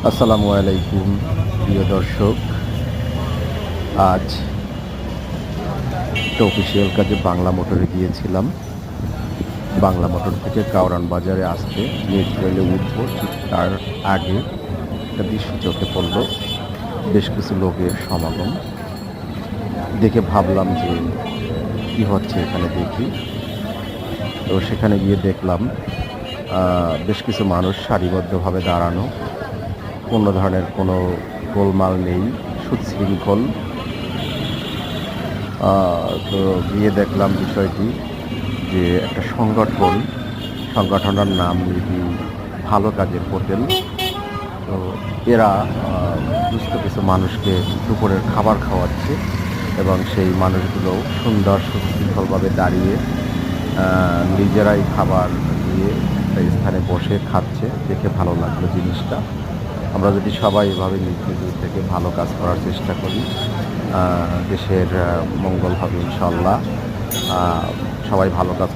আসসালামু আলাইকুম প্রিয় দর্শক। আজ একটা অফিসিয়াল কাজে বাংলা মোটরে গিয়েছিলাম। বাংলা মোটর থেকে কাউরান বাজারে আসতে মেট্রো রেলে উঠবো, ঠিক তার আগে একটা দৃশ্য চোখে পড়ল। বেশ কিছু লোকের সমাগম দেখে ভাবলাম যে কি হচ্ছে এখানে দেখি। তো সেখানে গিয়ে দেখলাম বেশ কিছু মানুষ সারিবদ্ধভাবে দাঁড়ানো, কোনো ধরনের কোনো গোলমাল নেই, সুশৃঙ্খল। তো গিয়ে দেখলাম বিষয়টি যে একটা সংগঠনের নাম মেবি ভালো কাজের হোটেল। তো এরা দুস্থ কিছু মানুষকে দুপুরের খাবার খাওয়াচ্ছে এবং সেই মানুষগুলো সুন্দর সুশৃঙ্খলভাবে দাঁড়িয়ে নিজেরাই খাবার নিয়ে একটা স্থানে বসে খাচ্ছে। দেখে ভালো লাগলো জিনিসটা। আমরা যদি সবাই এভাবে নিজ নিজ থেকে ভালো কাজ করার চেষ্টা করি, দেশের মঙ্গল হবে ইনশাল্লাহ। সবাই ভালো কাজ